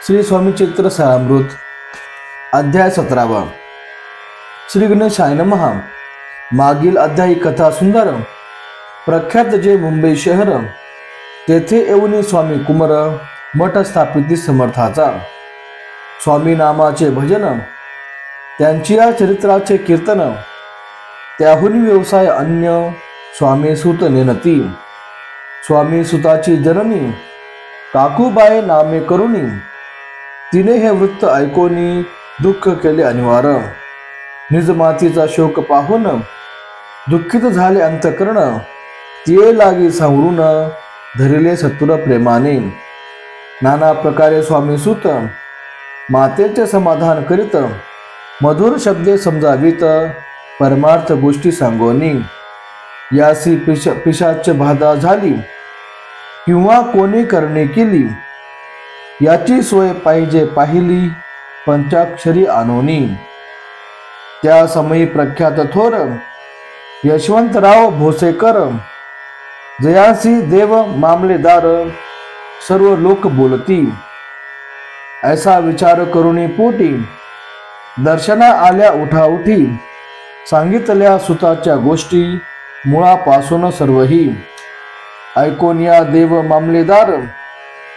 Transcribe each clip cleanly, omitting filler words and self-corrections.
श्री स्वामी चरित्र सारामृत अध्याय 17। श्री गणेशाय नमः। मागील अध्यायी कथा सुंदर। प्रख्यात जे मुंबई शहर तेथे येऊन स्वामी कुमार मठ स्थापिती समर्थाचा स्वामी नामाचे भजन, त्यांची या चरित्राचे कीर्तन, त्याहून व्यवसाय अन्य स्वामी सुत नेनती। स्वामी सुताची जननी काकूबाई नामे करुणी, तिने हे वृत्त ऐकोनी दुःख केले अनिवार्य। निज मातीचा शोक पाहून दुःखित झाले अंतकरण, तिये लागी सावरून धरिले सत्वर प्रेमाने। नाना प्रकारे स्वामी सुत मातेचे समाधान करीत, मधुर शब्दे समजावीत, परमार्थ गोष्टी सांगोनी। यासी पिशाच बाधा झाली किंवा कोणी करणे केली, याची सोय पाहिजे पाहिली पंचाक्षरी आणोनी। त्या समयी प्रख्यात थोर यशवंतराव भोसेकर, जयासी देव मामलेदार, सर्व लोक बोलती। ऐसा विचार करुणी पोटी दर्शना आल्या उठाउठी, सांगितल्या सुताच्या गोष्टी मुळापासून सर्वही। ऐकून या देव मामलेदार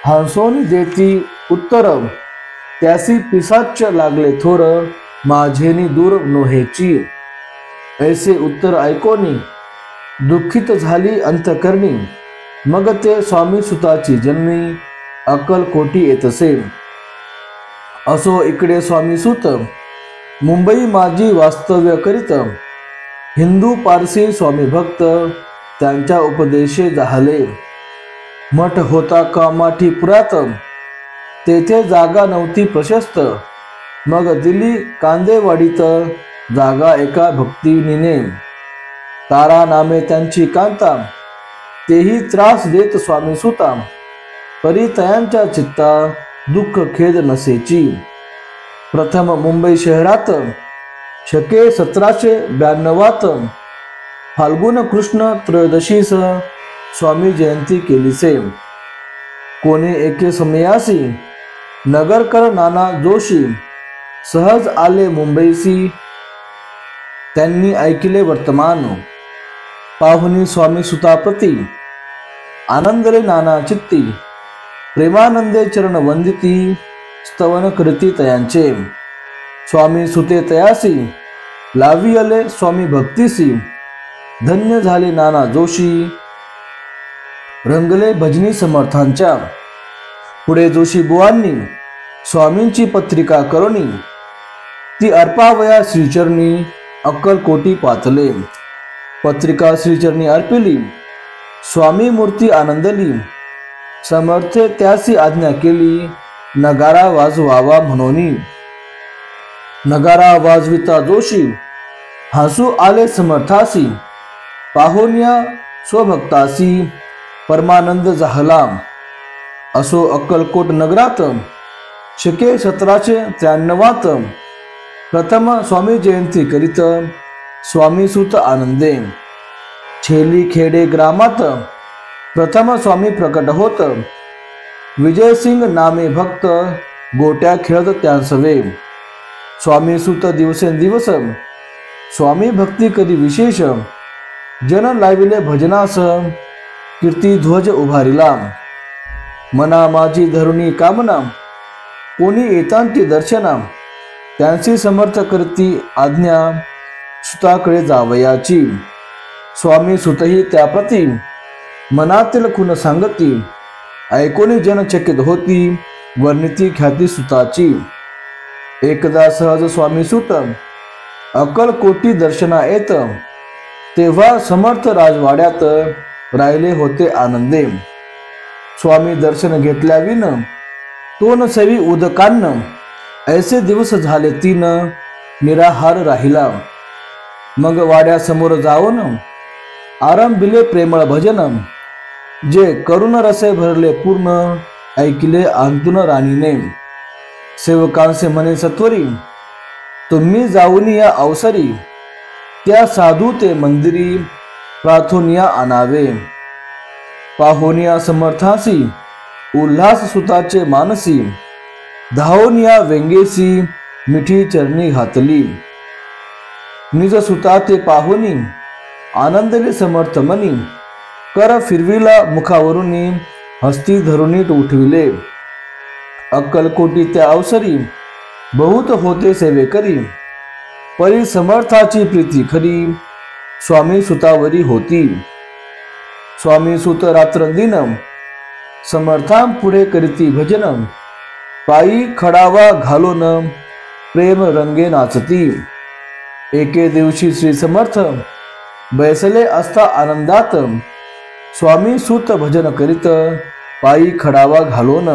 हंसोनी देती उत्तर, त्यासी पिसाच लागले थोर, माझेनी दूर नोहेची। ऐसे उत्तर ऐकोनी दुःखित झाली अंतकरणी, मग ते स्वामी सुताची जननी अक्कलकोटी येतसे। असो इकडे स्वामी सुत मुंबई माझी वास्तव्य करीत, हिंदू पारसी स्वामी भक्त त्यांच्या उपदेशे जाहले। मठ होता कामाठी पुरात, तेथे जागा नव्हती प्रशस्त, मग दिली कांदेवाडीत जागा एका भक्तिनीने। तारा नामे त्यांची कांता, तेही त्रास देत स्वामी सुता, परितयांच्या चित्ता दुःख खेद नसेची। प्रथम मुंबई शहरात शके 1792 फाल्गुन कृष्ण त्रयोदशीस स्वामी जयंती केलीसे। कोणी एके समयासी नगरकर नाना जोशी सहज आले मुंबईसी, त्यांनी ऐकिले वर्तमान। पाहुनी स्वामी सुताप्रती आनंदले नाना चित्ती, प्रेमानंदे चरण वंदिती, स्तवन करीती तयांचे। स्वामी सुते तयासी लावियले स्वामी भक्तीसी, धन्य झाले नाना जोशी, रंगले भजनी समर्थांच्या। पुढे जोशी बुवांनी स्वामींची पत्रिका करुणी, ती अर्पावया श्रीचरणी अक्कलकोटी पातले। पत्रिका श्रीचरणी अर्पिली, स्वामी मूर्ती आनंदली, समर्थे त्यासी आज्ञा केली, नगारा वाजवावा म्हणोनी। नगारा वाजविता जोशी हसू आले समर्थासी, पाहुण्या स्वभक्तासी परमानंद झाला। असो अक्कलकोट नगरात शके 1793 प्रथम स्वामी जयंती करीत स्वामी सुत आनंदे। छेली खेडे ग्रामात प्रथम स्वामी प्रकट होत, विजयसिंग नामे भक्त गोट्या खेळत त्यांसवे। स्वामी सुत दिवसेंदिवस स्वामी भक्ती करी विशेष, जन लाविले भजनास, कीर्ती ध्वज उभारिला। मना माझी धरुणी कामना, कोणी येतांची दर्शना, त्यांची समर्थ करती आज्ञा, सुताकडे जावयाची। स्वामी सुतही त्याप्रती मनातील खुन सांगती, ऐकोनी जन चकित होती, वर्णिती ख्याती सुताची। एकदा सहज स्वामी सुत अक्कलकोटी दर्शना येत, तेव्हा समर्थ राजवाड्यात राहिले होते आनंदे। स्वामी दर्शन घेतल्याविन तोन सेवी उदकान्न, ऐसे दिवस झाले 3 निराहार राहिला। मग वाड्यासमोर जाऊन आरंभिले प्रेमळ भजन, जे करुण रसे भरले पूर्ण, ऐकिले आंतून राणीने। सेवकांसे म्हणे सत्वरी, तुम्ही जाऊन या अवसरी, त्या साधू ते मंदिरी, प्रार्थोनिया आणावे। पाहोनिया समर्थासी उल्हास सुताचे मानसी धावून या व्यंगेसी मिठी चरणी घातली। निज सुता ते पाहुनी आनंदले समर्थ मनी, कर फिरविला मुखावरुनी हस्ती धरुनी उठविले। अक्कलकोटी त्या अवसरी बहुत होते सेवेकरी, परी समर्थाची प्रीती खरी स्वामी सुतावरी होती। स्वामी सुत रात्रंदिन समर्थां पुढे करीती भजन, पायी खडावा घालून प्रेम रंगे नाचती। एके दिवशी श्री समर्थ बैसले असता आनंदात, स्वामी सुत भजन करीत पायी खडावा घालून।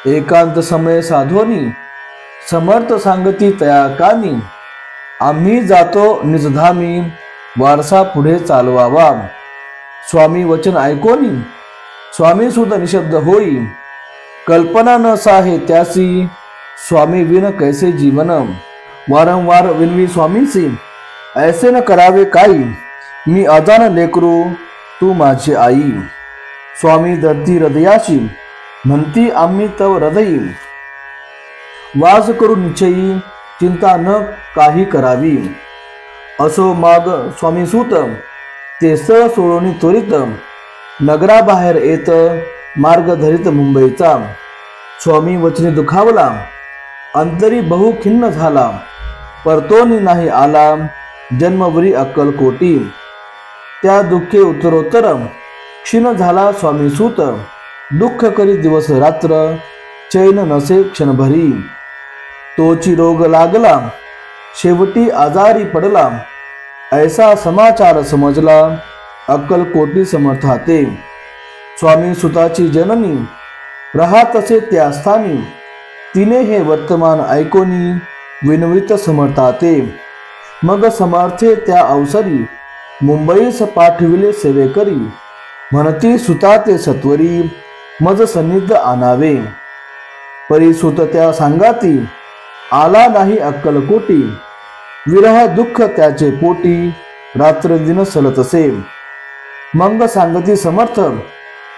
एकांत समय साधोनी समर्थ सांगती तया कामी, आम्ही जातो निजधामी वारसा पुढे चालवावा। स्वामी वचन ऐकोनी स्वामी सुत निशब्द होई, कल्पना न साहे त्यासी स्वामी विन कैसे जीवन। वारंवार विनवी स्वामींसी, ऐसे न करावे काही, मी अजान लेकरू तू माझी आई। स्वामी धरती हृदयाशी म्हणती आम्ही तव हृदयी, वास करू निश्चयी चिंता न काही करावी। असो माग स्वामी सूत ते स्थळ सोडून त्वरित, नगराबाहेर येत मार्ग धरित मुंबईचा। स्वामी वचने दुखावला अंतरी बहु खिन्न झाला, परतोनी नाही आला जन्मवरी अक्कलकोटी। त्या दुःखे उत्तरोत्तर क्षीण झाला स्वामी सूत, दुःख करी दिवस रात्र चैन नसे क्षणभरी। तोची रोग लागला शेवटी आजारी पडला, ऐसा समाचार समजला अक्कलकोटी समर्थाते। स्वामी सुताची जननी राहत असे त्या स्थानी, तिने हे वर्तमान ऐकोनी विनवित समर्थाते। मग समर्थे त्या अवसरी मुंबईस पाठविले सेवेकरी, म्हणती सुताते सत्वरी मज सन्निध आणावे। परी सुत त्या सांगाती आला नाही अक्कलकोटी, विरह दुःख त्याचे पोटी रात्रंदिन सलत असे। मग सांगती समर्थ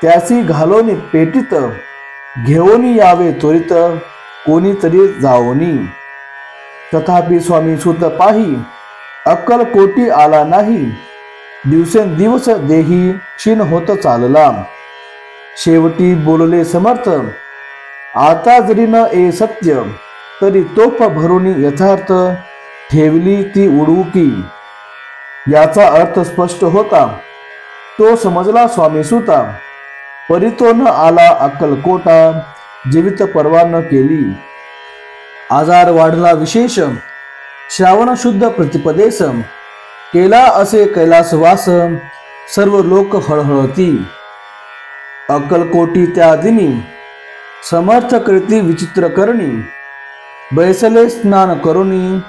त्यासी घालोनी पेटीत, घेऊनी यावे त्वरित कोणीतरी जाओनी। तथापि स्वामी सुत पाही अक्कलकोटी आला नाही, दिवसेंदिवस देही क्षीण होत चालला। शेवटी बोलले समर्थ, आता जरी न ए सत्य, तरी तोफ भरून यथार्थ ठेवली ती उडवू की। याचा अर्थ स्पष्ट होता, तो समजला स्वामी सुता, परी तो न आला अक्कलकोटा, जीवित परवा न केली। आजार वाढला विशेष श्रावण शुद्ध प्रतिपदेस, केला असे कैलासवास सर्व लोक हळहळती। अक्कलकोटी त्या दिनी समर्थ कृती विचित्र करणी, बैसले स्नान करुणी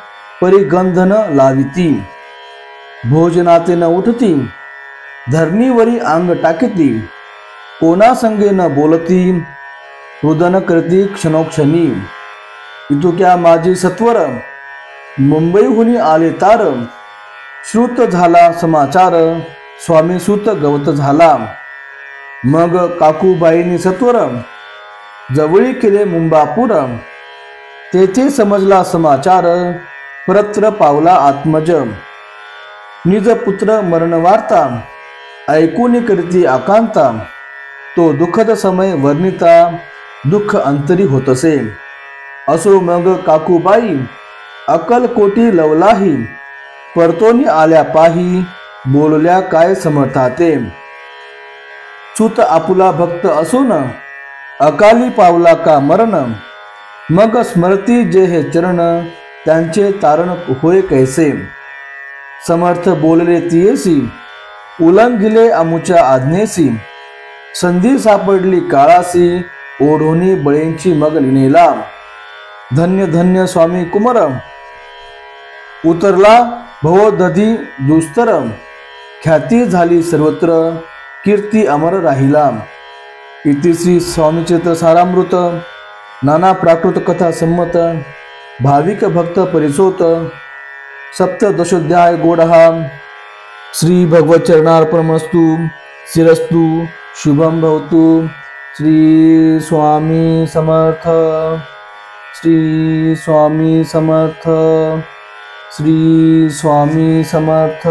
परी गंधन लाविती। भोजनाते न उठती धरणीवरी अंग टाकीती, कोणा संगे न बोलती रुदन करती क्षणोक्षणी। इतुक्या माझी सत्वर मुंबईहून आले तार, श्रुत झाला समाचार स्वामी सुत गवत झाला। मग काकूबाईंनी सत्वर जवळी केले मुंबापूर, तेथे समजला समाचार परत्र पावला आत्मज। निज पुत्र मरण वार्ता ऐकून करती आकांता, तो दुःखद समय वर्णिता दुःख अंतरी होतसे। असो मग काकूबाई अक्कलकोटी लवलाही, परतोनी आल्या पाही बोलल्या काय समर्थाते। सुत आपुला भक्त असून अकाली पावला का मरण, मग स्मरती जे हे चरण त्यांचे तारण होय कैसे। समर्थ बोलले तियेसी उल्लंघिले अमुच्या आज्ञेसी, संधी सापडली काळासी ओढोनी बळींची मग नेला। धन्य धन्य स्वामी कुमर, उतरला भवदधी दुस्तर, ख्याती झाली सर्वत्र कीर्ती अमर राहिला। इति श्री स्वामीचरित्र सारामृत नाना प्राकृत कथा संमत भाविक भक्त परिसोत सप्तदशोध्याय गोडहा। श्री भगवत चरणार्पणमस्तु। शिरस्तु शुभम भवतु। श्री स्वामी समर्थ, श्री स्वामी समर्थ, श्री स्वामी समर्थ।